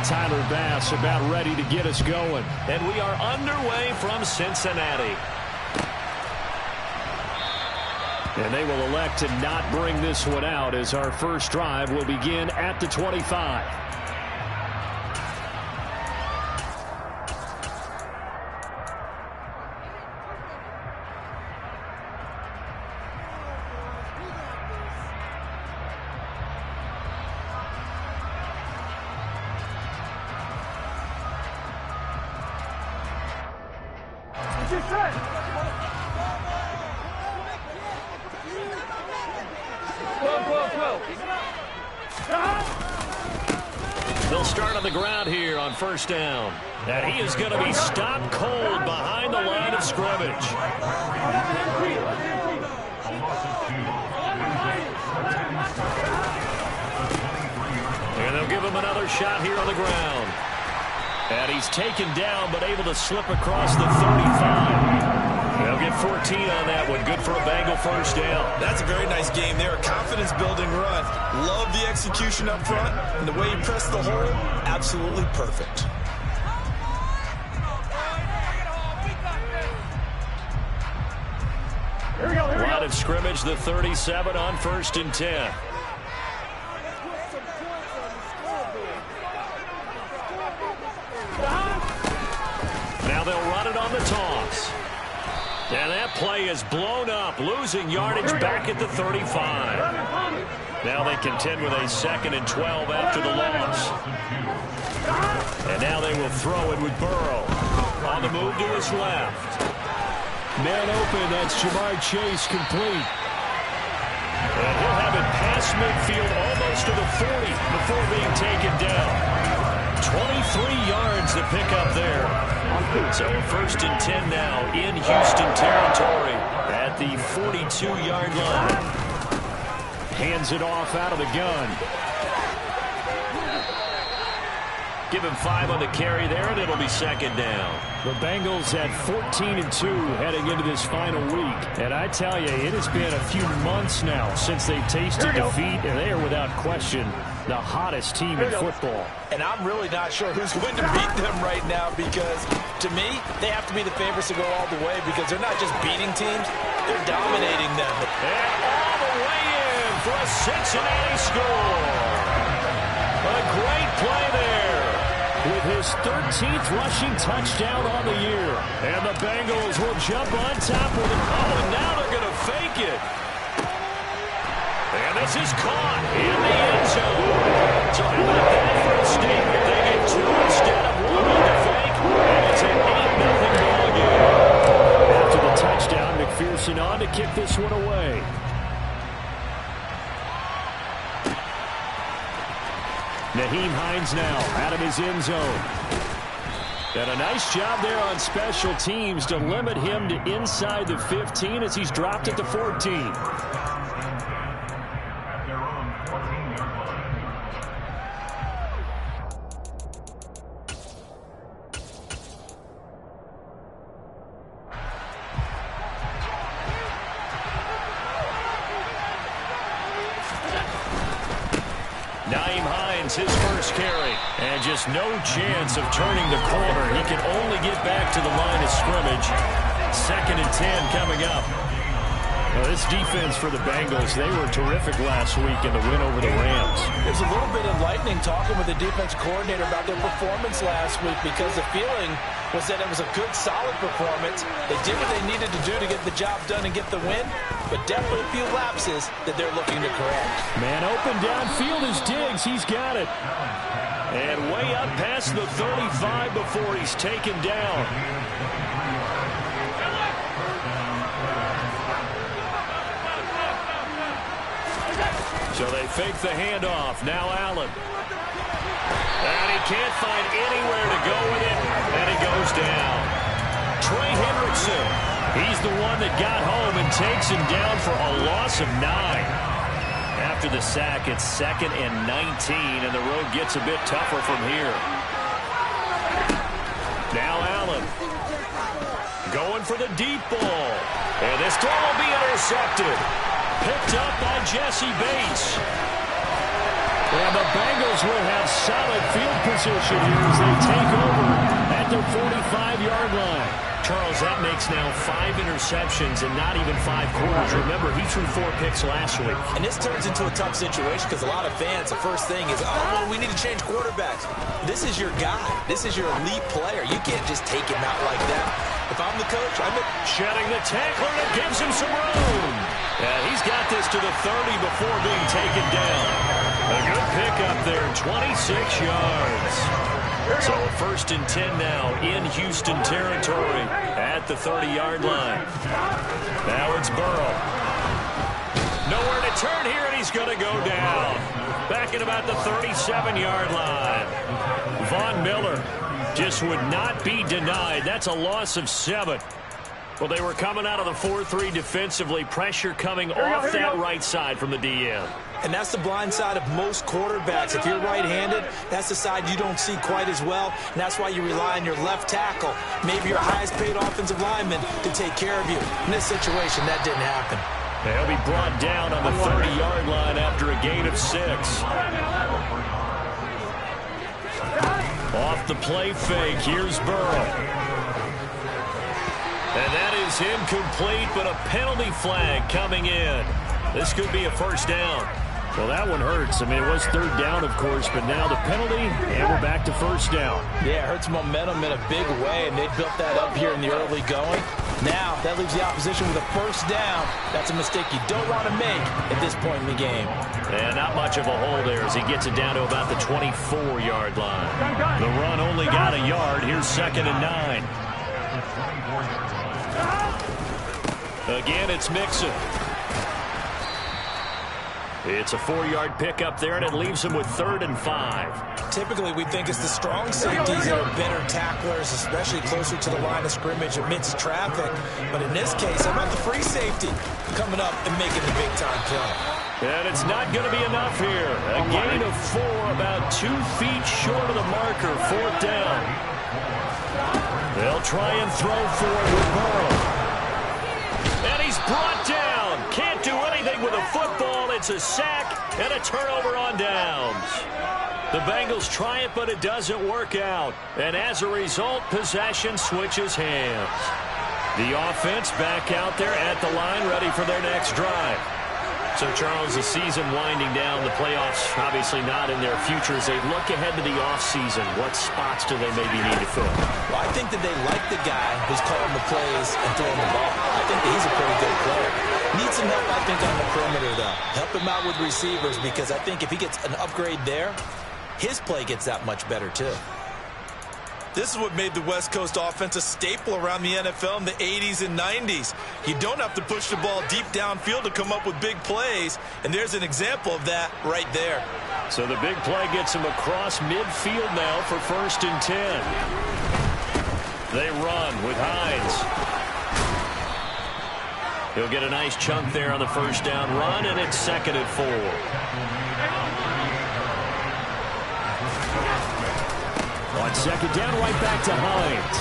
Tyler Bass about ready to get us going. And we are underway from Cincinnati. And they will elect to not bring this one out as our first drive will begin at the 25. They'll start on the ground here on first down. And he is going to be stopped cold behind the line of scrimmage. And they'll give him another shot here on the ground. And he's taken down but able to slip across the 35. They'll get 14 on that one. Good for a Bengal first down. That's a very nice game there. A confidence-building run. Love the execution up front. And the way he pressed the hole, absolutely perfect. Line of scrimmage, the 37 on first and 10. Now they'll run it on the toss. And that play is blown up, losing yardage back at the 35. Now they contend with a 2nd and 12 after the loss. And now they will throw it with Burrow. On the move to his left. Man open, that's Jamar Chase complete. And he'll have it past midfield almost to the 40 before being taken down. 23 yards to pick up there. So 1st and 10 now in Houston territory at the 42-yard line. Hands it off out of the gun. Give him 5 on the carry there, and it'll be 2nd down. The Bengals at 14-2 heading into this final week. And I tell you, it has been a few months now since they've tasted defeat, and they are without question the hottest team in football. And I'm really not sure who's going to beat them right now because, to me, they have to be the favorites to go all the way because they're not just beating teams, they're dominating them. And all the way in for a Cincinnati score. A great play there. With his 13th rushing touchdown on the year. And the Bengals will jump on top with it. Oh, and now they're going to fake it. And this is caught in the end zone. So how about that for a statement? They get 2 instead of 1 on the fake. And it's an 8-0 ball game. After the touchdown, McPherson on to kick this one away. Nyheim Hines now out of his end zone. And a nice job there on special teams to limit him to inside the 15 as he's dropped at the 14. His first carry, and just no chance of turning the corner. He can only get back to the line of scrimmage. 2nd and 10 coming up. Well, this defense for the Bengals, they were terrific last week in the win over the Rams. It was a little bit enlightening talking with the defense coordinator about their performance last week because the feeling was that it was a good, solid performance. They did what they needed to do to get the job done and get the win, but definitely a few lapses that they're looking to correct. Man open downfield is Diggs. He's got it. And way up past the 35 before he's taken down. So they fake the handoff. Now Allen. And he can't find anywhere to go with it. And he goes down. Trey Hendrickson. He's the one that got home and takes him down for a loss of 9. After the sack, it's 2nd and 19, and the road gets a bit tougher from here. Now Allen. Going for the deep ball. And this throw will be intercepted. Picked up by Jesse Bates. And the Bengals Bengals will have solid field position here as they take over at their 45-yard line. Charles, that makes now 5 interceptions in not even 5 quarters. Remember, he threw 4 picks last week. And this turns into a tough situation because a lot of fans, the first thing is, oh, well, we need to change quarterbacks. This is your guy. This is your elite player. You can't just take him out like that. If I'm the coach, I'm shedding the tackler that gives him some room. Yeah, he's got this to the 30 before being taken down. A good pickup there, 26 yards. So a 1st and 10 now in Houston territory at the 30-yard line. Now it's Burrow. Nowhere to turn here, and he's going to go down. Back at about the 37-yard line. Von Miller just would not be denied. That's a loss of 7. Well, they were coming out of the 4-3 defensively. Pressure coming off that right side from the DM. And that's the blind side of most quarterbacks. If you're right-handed, that's the side you don't see quite as well. And that's why you rely on your left tackle, maybe your highest-paid offensive lineman, to take care of you. In this situation, that didn't happen. They'll be brought down on the 30-yard line after a gain of 6. Off the play fake, here's Burrow. And that is incomplete, but a penalty flag coming in. This could be a 1st down. Well, that one hurts. I mean, it was 3rd down, of course, but now the penalty, and we're back to 1st down. Yeah, it hurts momentum in a big way, and they built that up here in the early going. Now, that leaves the opposition with a 1st down. That's a mistake you don't want to make at this point in the game. And not much of a hole there as he gets it down to about the 24-yard line. The run only got a yard. Here's 2nd and 9. Again, it's Mixon. It's a 4-yard pickup there, and it leaves him with 3rd and 5. Typically, we think it's the strong safeties that are better tacklers, especially closer to the line of scrimmage amidst traffic. But in this case, how about the free safety coming up and making the big-time play? And it's not going to be enough here. A gain of 4, about 2 feet short of the marker, 4th down. They'll try and throw for it with Burrow. And he's brought down. Can't do anything with a football. It's a sack and a turnover on downs. The Bengals try it, but it doesn't work out. And as a result, possession switches hands. The offense back out there at the line, ready for their next drive. So, Charles, the season winding down, the playoffs obviously not in their future. As they look ahead to the offseason, what spots do they maybe need to fill? Well, I think that they like the guy who's calling the plays and throwing the ball. I think that he's a pretty good player. Needs some help, I think, on the perimeter, though. Help him out with receivers, because I think if he gets an upgrade there, his play gets that much better, too. This is what made the West Coast offense a staple around the NFL in the 80s and 90s. You don't have to push the ball deep downfield to come up with big plays, and there's an example of that right there. So the big play gets him across midfield now for 1st and 10. They run with Hines. He'll get a nice chunk there on the 1st down run, and it's 2nd and 4. On 2nd down, right back to Hines.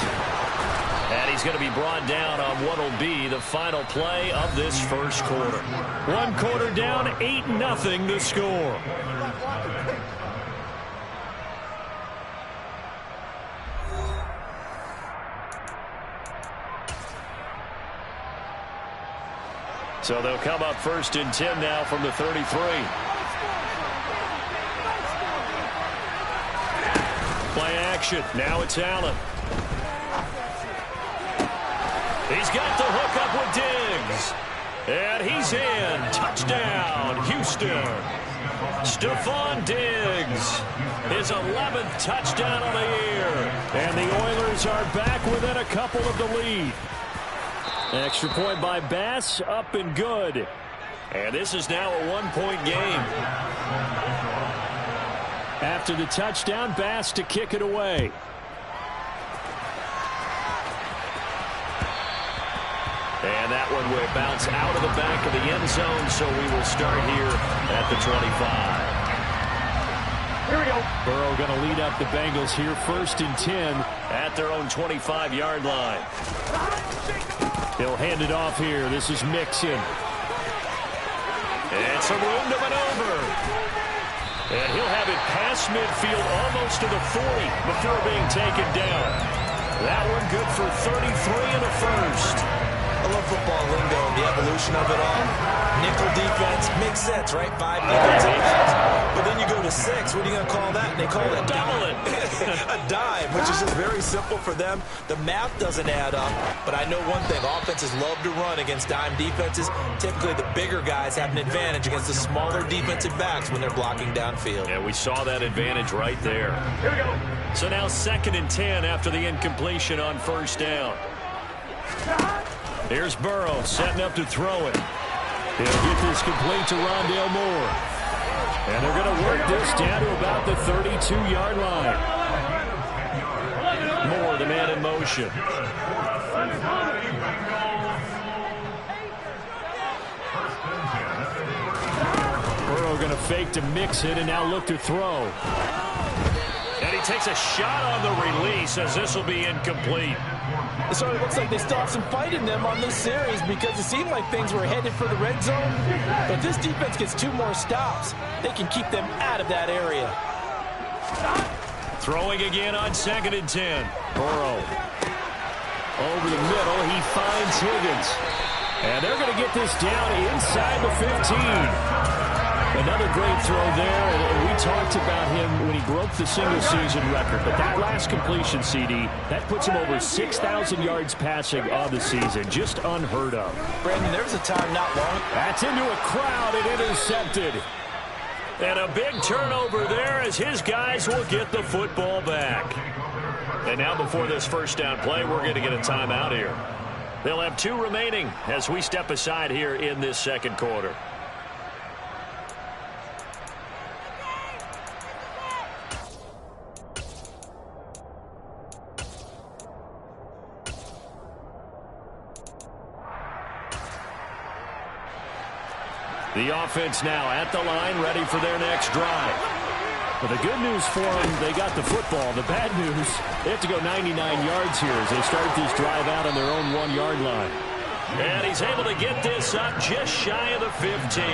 And he's going to be brought down on what will be the final play of this 1st quarter. 1 quarter down, 8-0 the score. So they'll come up 1st and 10 now from the 33. Play action. Now it's Allen. He's got the hook up with Diggs. And he's in. Touchdown, Houston. Stephon Diggs. His 11th touchdown of the year. And the Oilers are back within a couple of the lead. Extra point by Bass, up and good. And this is now a 1-point game. After the touchdown, Bass to kick it away. And that one will bounce out of the back of the end zone, so we will start here at the 25. Here we go. Burrow going to lead up the Bengals here, 1st and 10. At their own 25-yard line. He'll hand it off here. This is Mixon. And some room to maneuver. And he'll have it past across midfield, almost to the 40 before being taken down. That one good for 33 in the first. I love football lingo and the evolution of it all. Nickel defense makes sense, right? 5 defensive backs. But then you go to 6. What are you going to call that? And they call it double it. A dime, which is just very simple for them. The math doesn't add up. But I know one thing. Offenses love to run against dime defenses. Typically, the bigger guys have an advantage against the smaller defensive backs when they're blocking downfield. Yeah, we saw that advantage right there. Here we go. So now 2nd and 10 after the incompletion on first down. Here's Burrow setting up to throw it. He'll get this complete to Rondale Moore. And they're going to work this down to about the 32-yard line. Moore, the man in motion. Burrow going to fake to mix it and now look to throw. And he takes a shot on the release as this will be incomplete. It sort of looks like they still have some fight in them on this series because it seemed like things were headed for the red zone. But if this defense gets 2 more stops, they can keep them out of that area. Throwing again on 2nd and 10. Burrow. Over the middle, he finds Higgins. And they're going to get this down inside the 15. Another great throw there, and we talked about him when he broke the single-season record. But that last completion, CD, that puts him over 6,000 yards passing on the season. Just unheard of. Brandon, there was a time not long. That's into a crowd and intercepted. And a big turnover there as his guys will get the football back. And now before this first down play, we're going to get a timeout here. They'll have 2 remaining as we step aside here in this second quarter. The offense now at the line, ready for their next drive. But the good news for them, they got the football. The bad news, they have to go 99 yards here as they start this drive out on their own 1-yard line. And he's able to get this up just shy of the 15.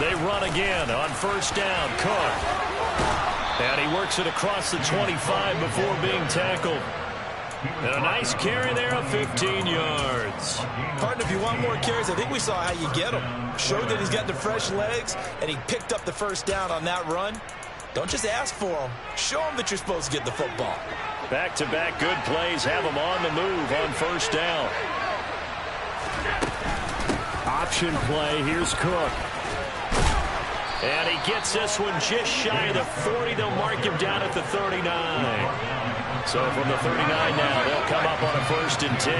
They run again on first down. Cook. And he works it across the 25 before being tackled. And a nice carry there of 15 yards. Partner, if you want more carries, I think we saw how you get them. Showed that he's got the fresh legs, and he picked up the first down on that run. Don't just ask for them. Show them that you're supposed to get the football. Back-to-back good plays have him on the move on first down. Option play. Here's Cook. And he gets this one just shy of the 40. They'll mark him down at the 39. So from the 39 now, they'll come up on a 1st and 10.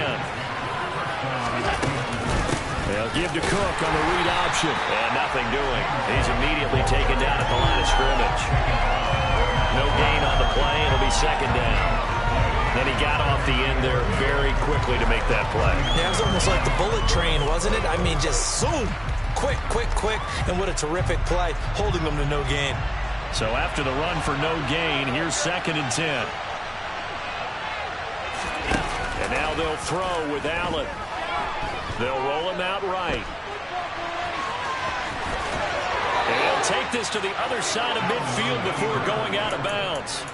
They'll give to Cook on the read option. And nothing doing. He's immediately taken down at the line of scrimmage. No gain on the play. It'll be 2nd down. Then he got off the end there very quickly to make that play. Yeah, it was almost like the bullet train, wasn't it? I mean, just zoom. Quick, quick, quick. And what a terrific play, holding them to no gain. So after the run for no gain, here's 2nd and 10. And now they'll throw with Allen. They'll roll him out right. And he'll take this to the other side of midfield before going out of bounds.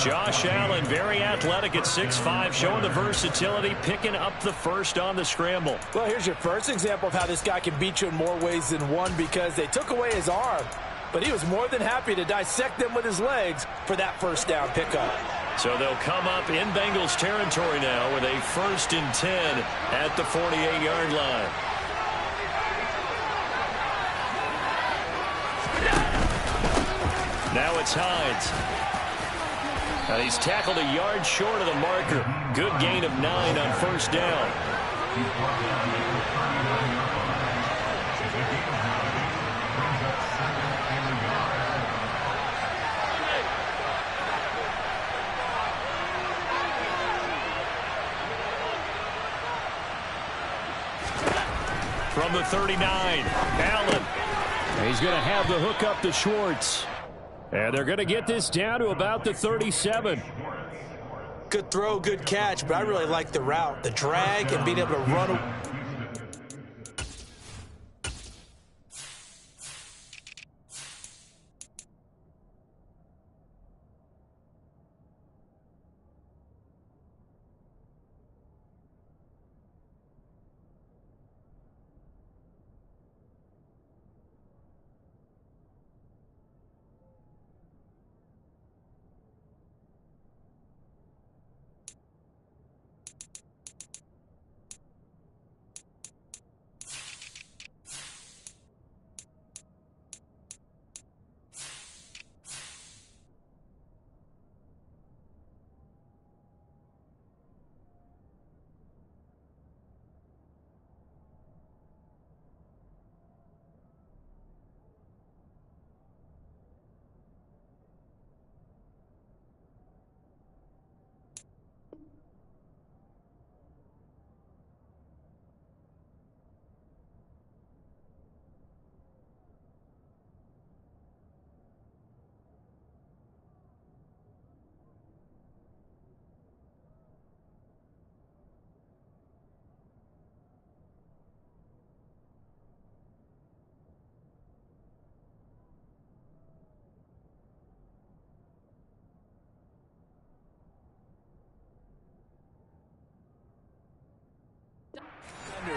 Josh Allen, very athletic at 6'5", showing the versatility, picking up the first on the scramble. Well, here's your first example of how this guy can beat you in more ways than one because they took away his arm. But he was more than happy to dissect them with his legs for that first down pickup. So they'll come up in Bengals territory now with a 1st and 10 at the 48-yard line. Now it's Hines. And he's tackled a yard short of the marker. Good gain of 9 on first down. From the 39, Allen. He's going to have the hook up to Schwartz. And they're going to get this down to about the 37. Good throw, good catch, but I really like the route, the drag, and being able to run.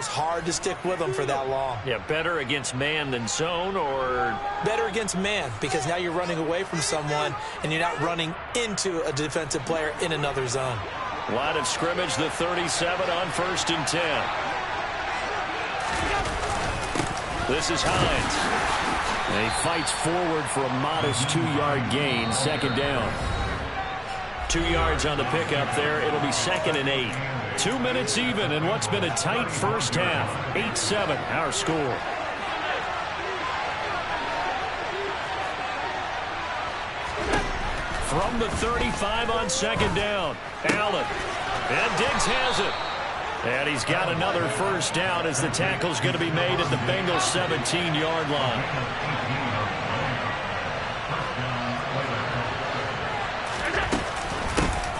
It's hard to stick with them for that long. Yeah, better against man than zone, or? Better against man, because now you're running away from someone and you're not running into a defensive player in another zone. Line of scrimmage, the 37 on 1st and 10. This is Hines. And he fights forward for a modest 2-yard gain, 2nd down. 2 yards on the pickup there. It'll be 2nd and 8. 2 minutes even in what's been a tight first half. 8-7, our score. From the 35 on 2nd down. Allen. And Diggs has it. And he's got another first down as the tackle's going to be made at the Bengals' 17-yard line.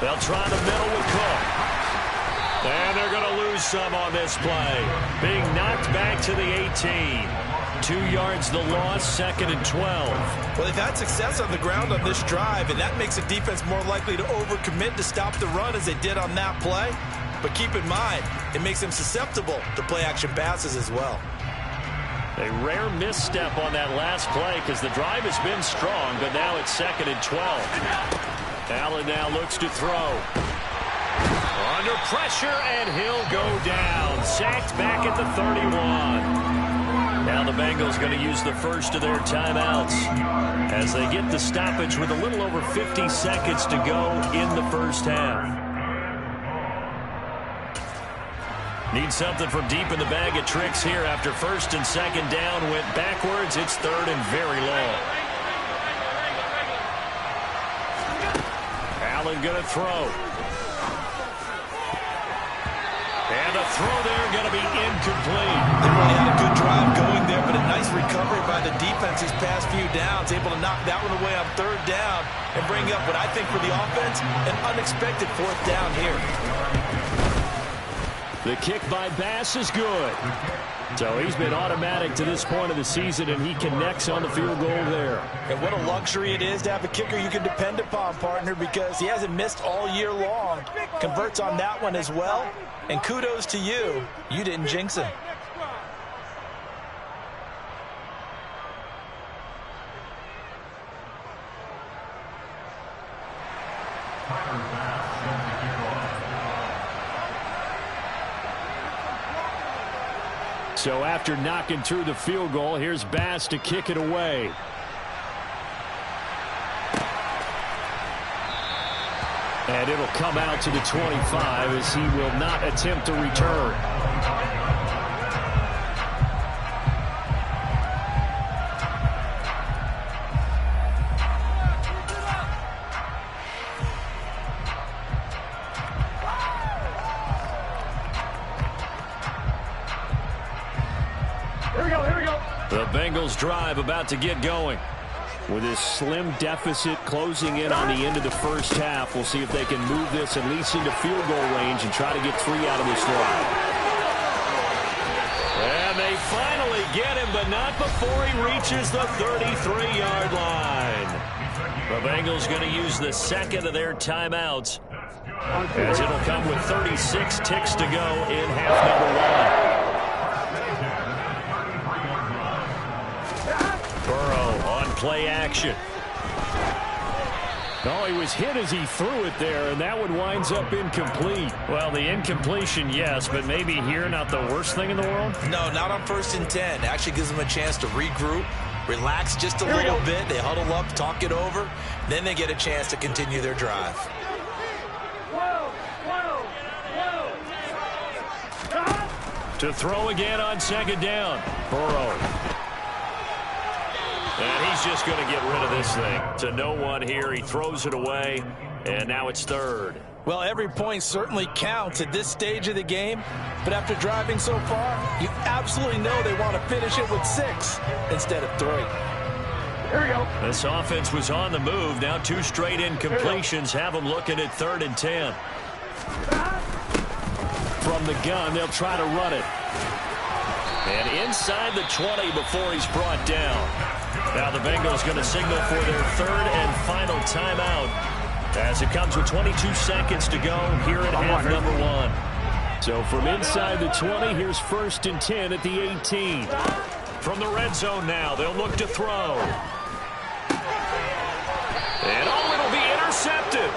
They'll try the middle with Cook. And they're going to lose some on this play. Being knocked back to the 18. 2 yards the loss, 2nd and 12. Well, they've had success on the ground on this drive, and that makes the defense more likely to overcommit to stop the run as they did on that play. But keep in mind, it makes them susceptible to play-action passes as well. A rare misstep on that last play because the drive has been strong, but now it's 2nd and 12. Allen now looks to throw. Under pressure, and he'll go down. Sacked back at the 31. Now the Bengals going to use the first of their timeouts as they get the stoppage with a little over 50 seconds to go in the first half. Need something from deep in the bag of tricks here after 1st and 2nd down went backwards. It's 3rd and very long. Allen going to throw. And the throw there going to be incomplete. They really had a good drive going there, but a nice recovery by the defense these past few downs. Able to knock that one away on 3rd down and bring up what I think for the offense, an unexpected 4th down here. The kick by Bass is good. So he's been automatic to this point of the season, and he connects on the field goal there. And what a luxury it is to have a kicker you can depend upon, partner, because he hasn't missed all year long. Converts on that one as well. And kudos to you. You didn't jinx him. So after knocking through the field goal, here's Bass to kick it away. And it'll come out to the 25 as he will not attempt to return. The Bengals drive about to get going. With this slim deficit closing in on the end of the first half, we'll see if they can move this at least into field goal range and try to get 3 out of this drive. And they finally get him, but not before he reaches the 33-yard line. The Bengals going to use the 2nd of their timeouts, as it'll come with 36 ticks to go in half number 1. Play action. Oh, he was hit as he threw it there, and that one winds up incomplete. Well, the incompletion, yes, but maybe here not the worst thing in the world? No, not on 1st and 10. Actually gives them a chance to regroup, relax just a little bit. They huddle up, talk it over. Then they get a chance to continue their drive. To throw again on 2nd down. Burrow. And he's just going to get rid of this thing. To no one here. He throws it away, and now it's 3rd. Well, every point certainly counts at this stage of the game. But after driving so far, you absolutely know they want to finish it with 6 instead of 3. Here we go. This offense was on the move. Now 2 straight incompletions have them looking at 3rd and 10. From the gun, they'll try to run it. And inside the 20 before he's brought down. Now the Bengals going to signal for their 3rd and final timeout as it comes with 22 seconds to go here at half number 1. So from inside the 20, here's 1st and 10 at the 18. From the red zone now, they'll look to throw. And it'll be intercepted.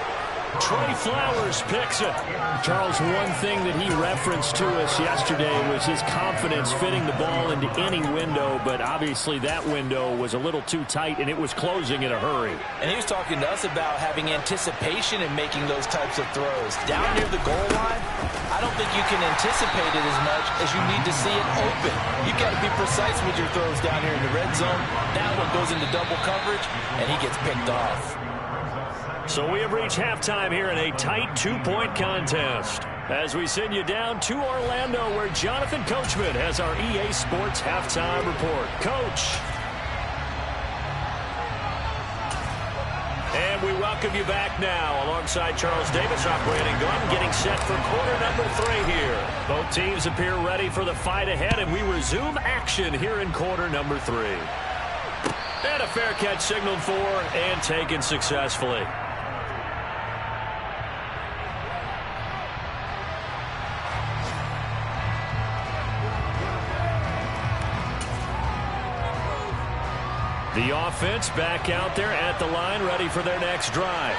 Trey Flowers picks it. Charles, one thing that he referenced to us yesterday was his confidence fitting the ball into any window, but obviously that window was a little too tight, and it was closing in a hurry. And he was talking to us about having anticipation in making those types of throws. Down near the goal line, I don't think you can anticipate it as much as you need to see it open. You've got to be precise with your throws down here in the red zone. That one goes into double coverage, and he gets picked off. So we have reached halftime here in a tight 2-point contest. As we send you down to Orlando, where Jonathan Coachman has our EA Sports halftime report. Coach. And we welcome you back now alongside Charles Davis, our Brandon Gordon, getting set for quarter number 3 here. Both teams appear ready for the fight ahead, and we resume action here in quarter number 3. And a fair catch signaled for and taken successfully. The offense back out there at the line, ready for their next drive.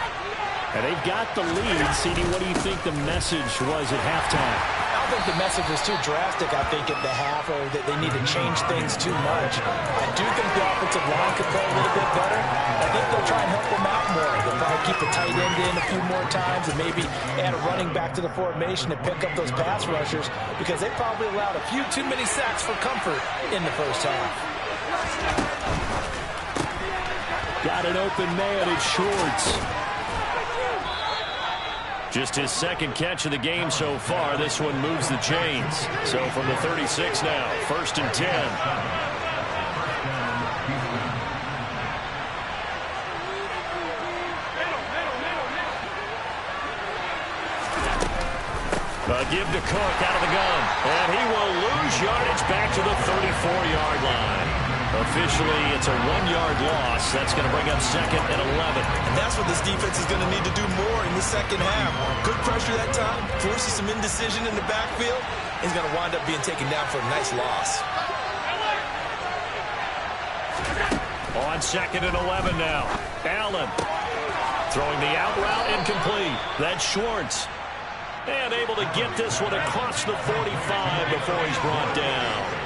And they've got the lead. CD, what do you think the message was at halftime? I don't think the message was too drastic, I think, at the half, or that they need to change things too much. I do think the offensive line could play a little bit better. I think they'll try and help them out more. They'll probably keep the tight end in a few more times and maybe add a running back to the formation and pick up those pass rushers, because they probably allowed a few too many sacks for comfort in the first half. Got an open man at Schwartz. Just his second catch of the game so far. This one moves the chains. So from the 36 now, 1st and 10. A give to Cook out of the gun. And he will lose yardage back to the 34-yard line. Officially, it's a 1-yard loss. That's going to bring up 2nd and 11. And that's what this defense is going to need to do more in the second half. Good pressure that time, forces some indecision in the backfield. He's going to wind up being taken down for a nice loss. On 2nd and 11 now. Allen throwing the out route incomplete. That's Schwartz. And able to get this one across the 45 before he's brought down.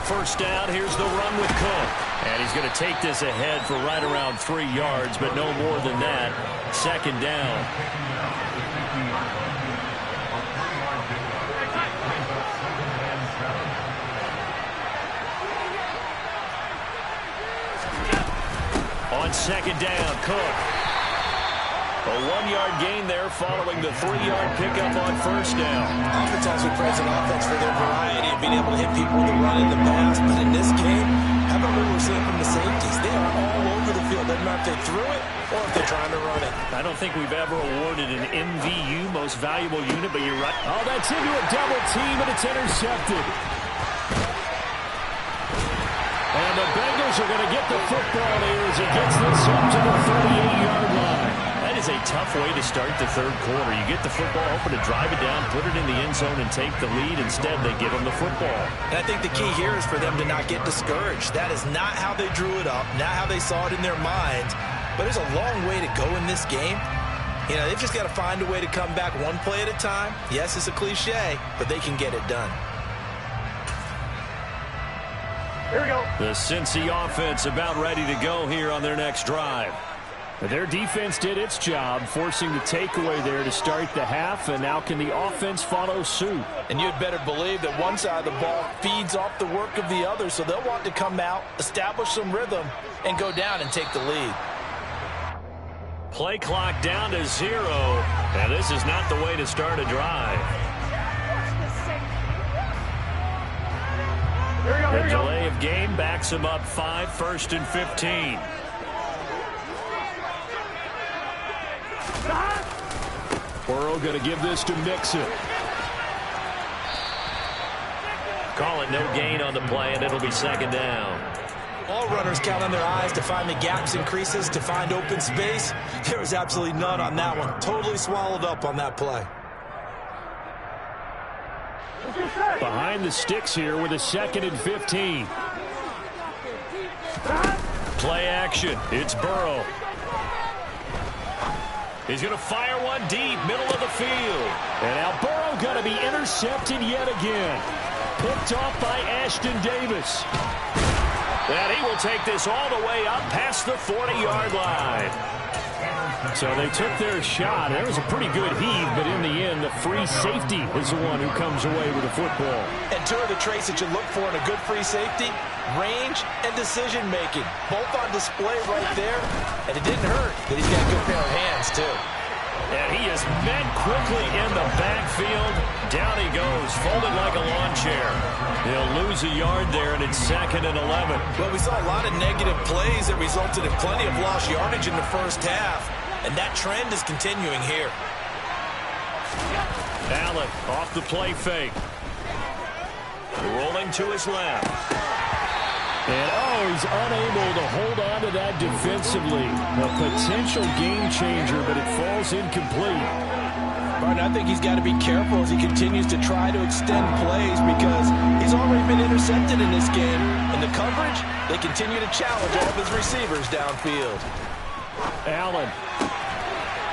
First down, here's the run with Cook. And he's going to take this ahead for right around 3 yards, but no more than that. 2nd down. On 2nd down, Cook. A 1-yard gain there following the 3-yard pickup on 1st down. Offense also plays an offense for their variety of being able to hit people with the run in the pass. But in this game, how about what we're seeing from the safeties? They are all over the field. Doesn't matter if they threw it or if they're trying to run it. I don't think we've ever awarded an MVU, most valuable unit, but you're right. Oh, that's into a double team, and it's intercepted. And the Bengals are going to get the football here as it gets this up to the 38-yard line. That is a tough way to start the 3rd quarter. You get the football, hoping to drive it down, put it in the end zone, and take the lead. Instead, they give them the football. And I think the key here is for them to not get discouraged. That is not how they drew it up, not how they saw it in their minds. But there's a long way to go in this game. You know, they've just got to find a way to come back one play at a time. Yes, it's a cliche, but they can get it done. Here we go. The Cincy offense about ready to go here on their next drive. Their defense did its job, forcing the takeaway there to start the half, and now can the offense follow suit? And you'd better believe that one side of the ball feeds off the work of the other, so they'll want to come out, establish some rhythm, and go down and take the lead. Play clock down to 0, and this is not the way to start a drive. The delay of game backs him up 5, 1st and 15. Burrow going to give this to Mixon. Call it no gain on the play, and it'll be 2nd down. All runners count on their eyes to find the gaps and creases, to find open space. There was absolutely none on that one. Totally swallowed up on that play. Behind the sticks here with a 2nd and 15. Play action. It's Burrow. He's going to fire one deep, middle of the field. And now Burrow going to be intercepted yet again. Picked off by Ashton Davis. And he will take this all the way up past the 40-yard line. So they took their shot. That was a pretty good heave, but in the end, the free safety is the one who comes away with the football. And two of the traits that you look for in a good free safety, range and decision-making. Both on display right there, and it didn't hurt that he's got a good pair of hands, too. And he is met quickly in the backfield. Down he goes, folded like a lawn chair. He'll lose a yard there, and it's 2nd and 11. Well, we saw a lot of negative plays that resulted in plenty of lost yardage in the first half, and that trend is continuing here. Allen off the play fake. Rolling to his left. And, he's unable to hold on to that defensively. A potential game changer, but it falls incomplete. Martin, I think he's got to be careful as he continues to try to extend plays because he's already been intercepted in this game. And the coverage, they continue to challenge all of his receivers downfield. Allen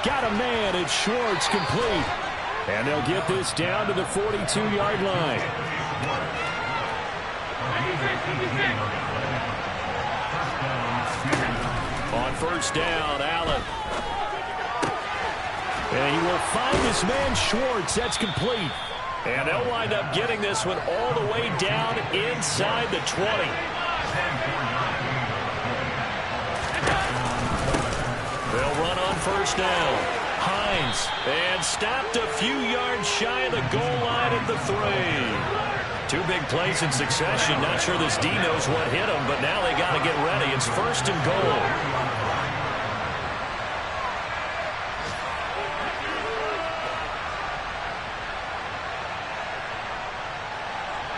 got a man at Schwartz, complete. And they'll get this down to the 42-yard line. On first down, Allen. And he will find his man Schwartz. That's complete. And they'll wind up getting this one all the way down inside the 20. They'll run on first down. Hines. And stopped a few yards shy of the goal line at the 3. Two big plays in succession. Not sure this D knows what hit him, but now they got to get ready. It's 1st and goal.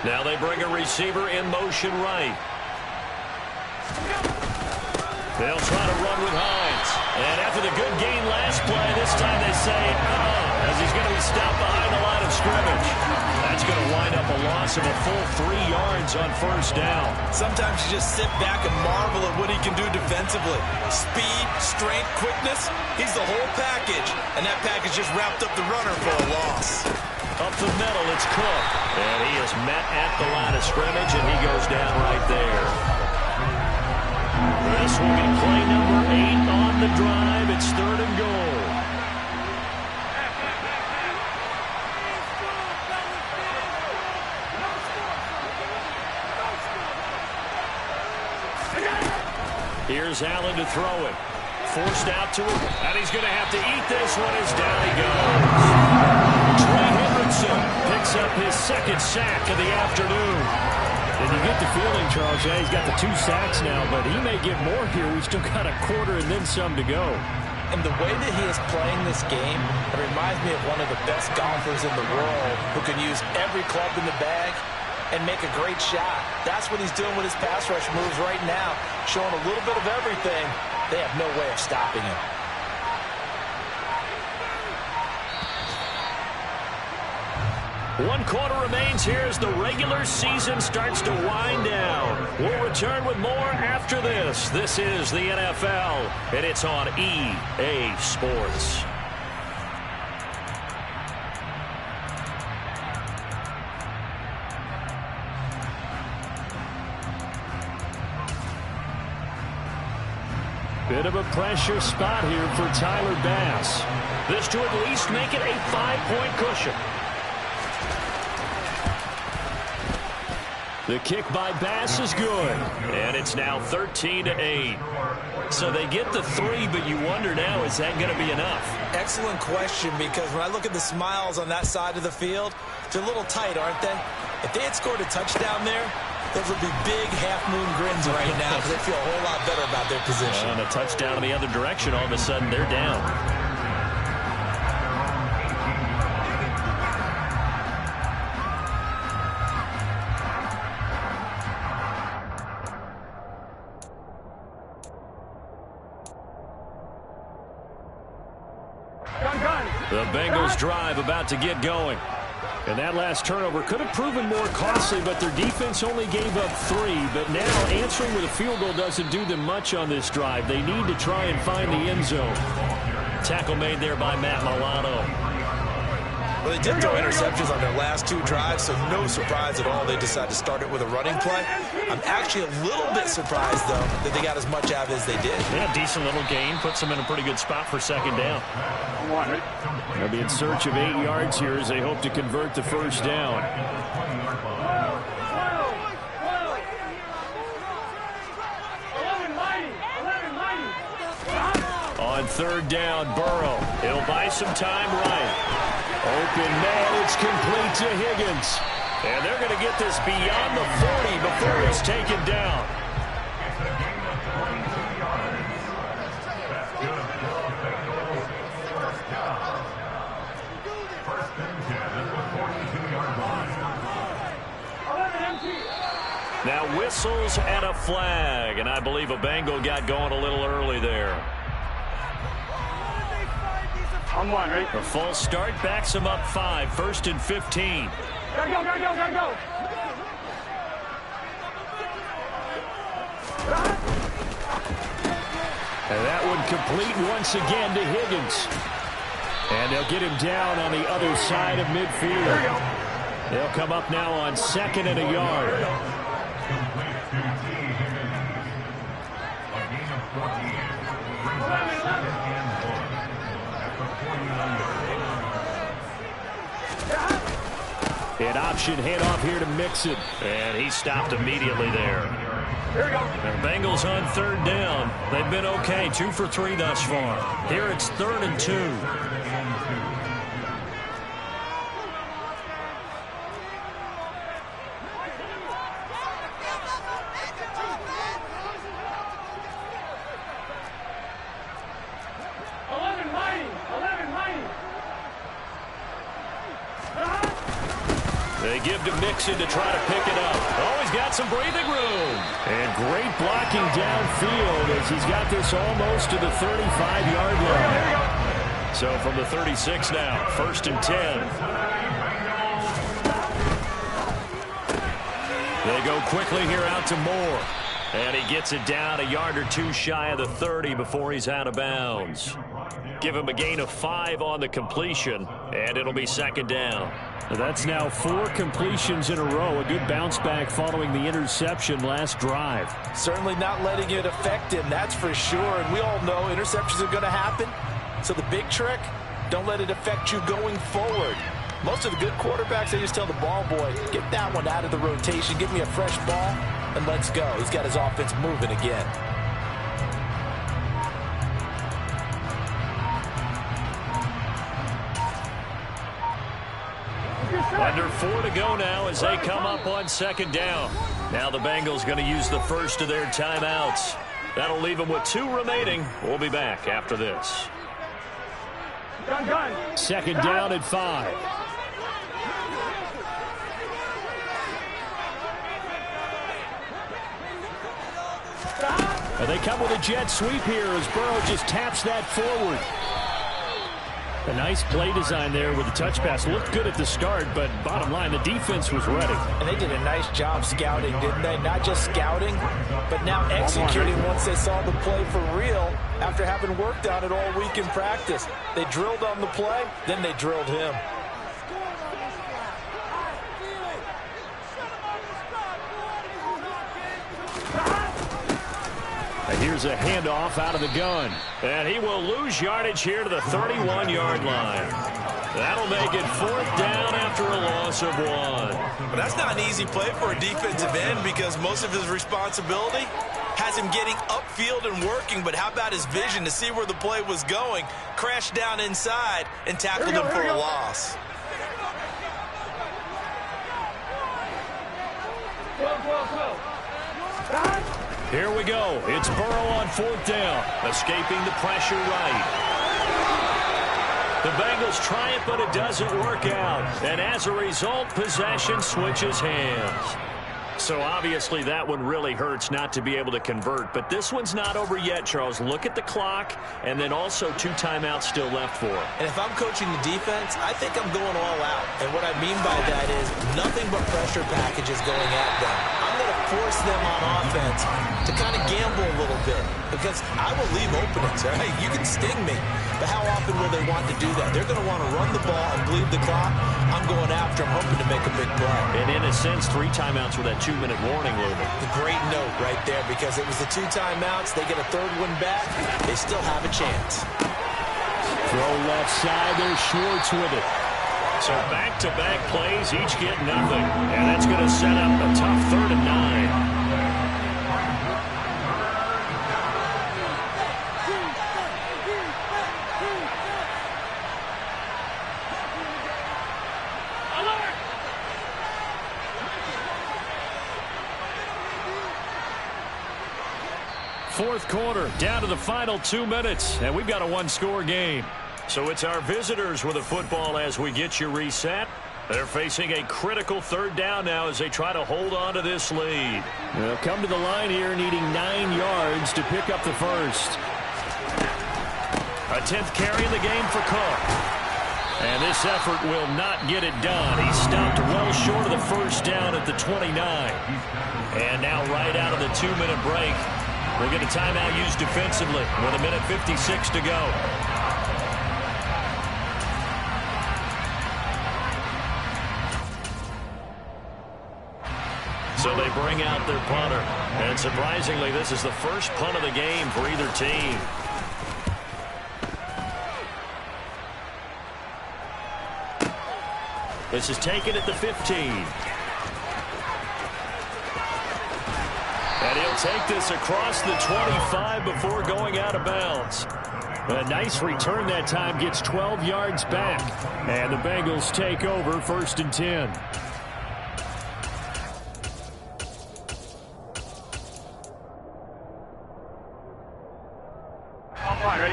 Now they bring a receiver in motion right. They'll try to run with Hines. And after the good gain last play, this time they say, as he's going to be stopped behind the line of scrimmage. That's going to wind up a loss of a full 3 yards on first down. Sometimes you just sit back and marvel at what he can do defensively. Speed, strength, quickness, he's the whole package. And that package just wrapped up the runner for a loss. Up the middle, it's Cook. And he is met at the line of scrimmage, and he goes down right there. This will be play number 8 on the drive. It's 3rd and goal. Here's Allen to throw it. Forced out to him, and he's going to have to eat this one as down he goes. Trey Hendrickson picks up his 2nd sack of the afternoon. And you get the feeling, Charles, he's got the 2 sacks now, but he may get more here. We've still got a quarter and then some to go. And the way that he is playing this game, it reminds me of one of the best golfers in the world who can use every club in the bag and make a great shot. That's what he's doing with his pass rush moves right now, showing a little bit of everything. They have no way of stopping him. One quarter remains here as the regular season starts to wind down. We'll return with more after this. This is the NFL, and it's on EA Sports. Bit of a pressure spot here for Tyler Bass. This to at least make it a 5-point cushion. The kick by Bass is good. And it's now 13-8. So they get the 3, but you wonder now, is that going to be enough? Excellent question, because when I look at the smiles on that side of the field, they're a little tight, aren't they? If they had scored a touchdown there, those would be big half-moon grins right now because they feel a whole lot better about their position. And a touchdown in the other direction, all of a sudden they're down. The Bengals drive about to get going. And that last turnover could have proven more costly, but their defense only gave up 3. But now answering with a field goal doesn't do them much on this drive. They need to try and find the end zone. Tackle made there by Matt Milano. Well, they did throw interceptions on their last 2 drives, so no surprise at all they decided to start it with a running play. I'm actually a little bit surprised, though, that they got as much out of it as they did. Yeah, decent little gain. Puts them in a pretty good spot for second down. They'll be in search of 8 yards here as they hope to convert the first down. On third down, Burrow. He'll buy some time right. Open man, it's complete to Higgins. And they're going to get this beyond the 40 before he's taken down. Now whistles and a flag, and I believe a Bengal got going a little early there. A false start backs him up 5, 1st and 15. Gotta go. And that one complete once again to Higgins. And they'll get him down on the other side of midfield. They'll come up now on 2nd and a yard. An option handoff here to Mixon. And he stopped immediately there. Here we go. The Bengals on third down. They've been okay, 2 for 3 thus far. Here it's 3rd and 2. They give to Mixon to try to pick it up. Oh, he's got some breathing room. And great blocking downfield as he's got this almost to the 35-yard line. So from the 36 now, 1st and 10. They go quickly here out to Moore. And he gets it down a yard or 2 shy of the 30 before he's out of bounds. Give him a gain of 5 on the completion, and it'll be 2nd down. That's now 4 completions in a row. A good bounce back following the interception last drive. Certainly not letting it affect him, that's for sure. And we all know interceptions are going to happen. So the big trick, don't let it affect you going forward. Most of the good quarterbacks, they just tell the ball boy, get that one out of the rotation, give me a fresh ball, and let's go. He's got his offense moving again. Under 4 to go now as they come up on 2nd down. Now the Bengals going to use the first of their timeouts. That'll leave them with 2 remaining. We'll be back after this. 2nd down at 5. And they come with a jet sweep here as Burrow just taps that forward. A nice play design there with the touch pass. Looked good at the start, but bottom line, the defense was ready. And they did a nice job scouting, didn't they? Not just scouting, but now executing once they saw the play for real after having worked on it all week in practice. They drilled on the play, then they drilled him. And here's a handoff out of the gun. And he will lose yardage here to the 31-yard line. That'll make it 4th down after a loss of 1. But that's not an easy play for a defensive end because most of his responsibility has him getting upfield and working. But how about his vision to see where the play was going, crashed down inside, and tackled him for a loss? Here we go. It's Burrow on 4th down, escaping the pressure right. The Bengals try it, but it doesn't work out. And as a result, possession switches hands. So obviously that one really hurts not to be able to convert. But this one's not over yet, Charles. Look at the clock, and then also 2 timeouts still left for him. And if I'm coaching the defense, I think I'm going all out. And what I mean by that is nothing but pressure packages going at them. I'm going to force them on offense to kind of gamble a little bit because I will leave openings. Right? You can sting me, but how often will they want to do that? They're going to want to run the ball and bleed the clock. I'm going after them, hoping to make a big play. And in a sense, 3 timeouts with that 2-minute warning looming. The great note right there because it was the 2 timeouts. They get a 3rd one back. They still have a chance. Throw left side. There's Schwartz with it. So back-to-back plays, each get nothing. And that's going to set up a tough 3rd and 9. Fourth quarter, down to the final 2 minutes, and we've got a 1-score game. So it's our visitors with the football as we get you reset. They're facing a critical 3rd down now as they try to hold on to this lead. They'll come to the line here needing 9 yards to pick up the first. A 10th carry in the game for Cook. And this effort will not get it done. He stopped well short of the first down at the 29. And now right out of the 2-minute break, we'll get a timeout used defensively with 1:56 to go. So they bring out their punter. And surprisingly, this is the first punt of the game for either team. This is taken at the 15. And he'll take this across the 25 before going out of bounds. A nice return that time, gets 12 yards back. And the Bengals take over 1st and 10.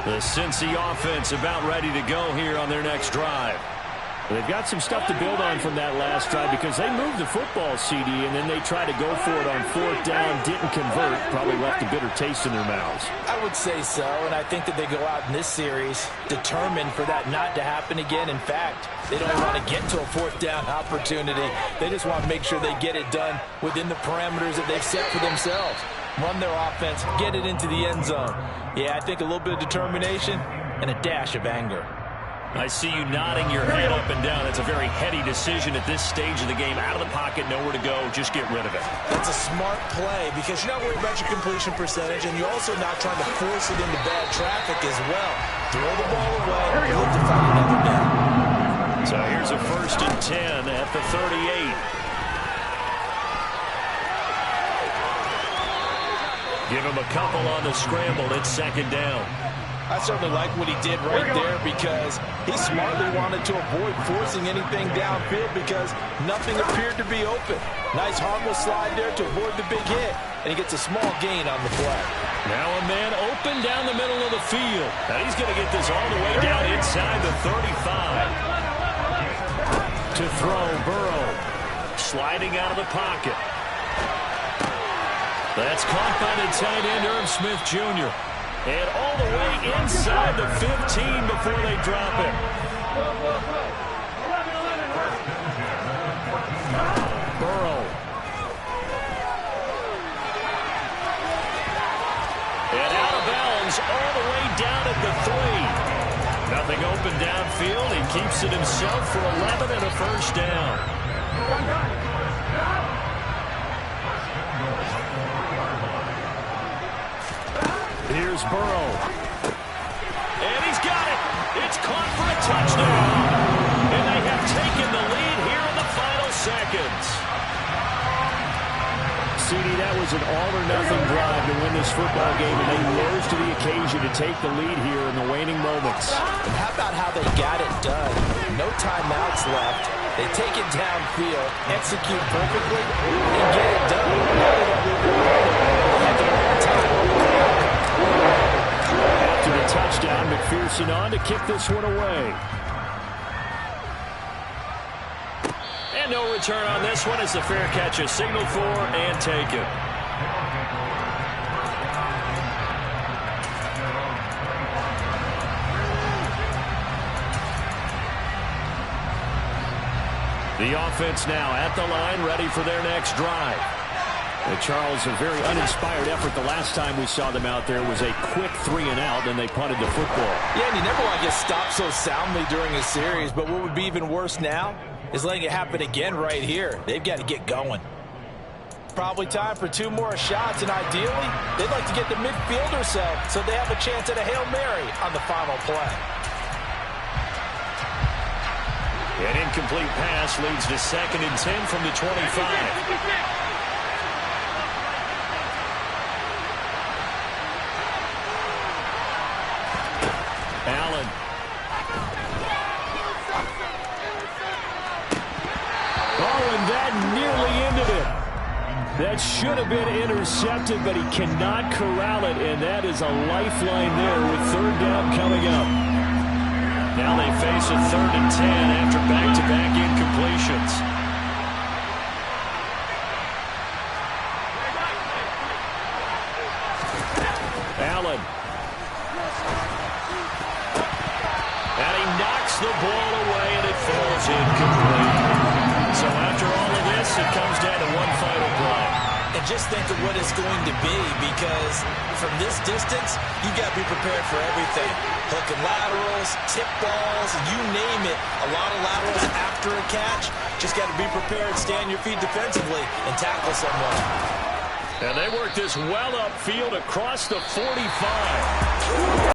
The Cincy offense about ready to go here on their next drive. They've got some stuff to build on from that last drive because they moved the football, CD, and then they tried to go for it on 4th down, didn't convert, probably left a bitter taste in their mouths. I would say so, and I think that they go out in this series determined for that not to happen again. In fact, they don't want to get to a 4th down opportunity. They just want to make sure they get it done within the parameters that they've set for themselves. Run their offense, get it into the end zone. Yeah, I think a little bit of determination and a dash of anger. I see you nodding your head up and down. That's a very heady decision at this stage of the game. Out of the pocket, nowhere to go. Just get rid of it. That's a smart play because you're not worried about your completion percentage, and you're also not trying to force it into bad traffic as well. Throw the ball away. Look to find another down. So here's a 1st and 10 at the 38. Give him a couple on the scramble. It's 2nd down. I certainly like what he did right there because he smartly wanted to avoid forcing anything downfield because nothing appeared to be open. Nice harmless slide there to avoid the big hit, and he gets a small gain on the play. Now a man open down the middle of the field. Now he's going to get this all the way down inside the 35. To throw, Burrow. Sliding out of the pocket. That's caught by the tight end, Irv Smith Jr. And all the way inside the 15 before they drop it. Burrow. And out of bounds all the way down at the 3. Nothing open downfield. He keeps it himself for 11 and a 1st down. Here's Burrow. And he's got it. It's caught for a touchdown. And they have taken the lead here in the final seconds. CD, that was an all-or-nothing drive to win this football game, and they rose to the occasion to take the lead here in the waning moments. And how about how they got it done? No timeouts left. They take it downfield, execute perfectly, and get it done. After the touchdown, McPherson on to kick this one away. And no return on this one as the fair catch is signaled for and taken. The offense now at the line, ready for their next drive. Charles, a very uninspired effort. The last time we saw them out there was a quick 3-and-out, and they punted the football. Yeah, and you never want to get stopped so soundly during a series, but what would be even worse now is letting it happen again right here. They've got to get going. Probably time for 2 more shots, and ideally, they'd like to get the midfield or so they have a chance at a Hail Mary on the final play. An incomplete pass leads to 2nd and 10 from the 25. Allen. Oh, and that nearly ended it. That should have been intercepted, but he cannot corral it, and that is a lifeline there with 3rd down coming up. Now they face a 3rd and 10 after back-to-back incompletions. Allen. And he knocks the ball away, and it falls incomplete. So after all of this, it comes down to one final play. And just think of what it's going to be, because from this distance, you've got to be prepared for everything. Hook and laterals, tip balls, you name it. A lot of laterals after a catch. Just got to be prepared, stay on your feet defensively, and tackle someone. And they work this well upfield across the 45.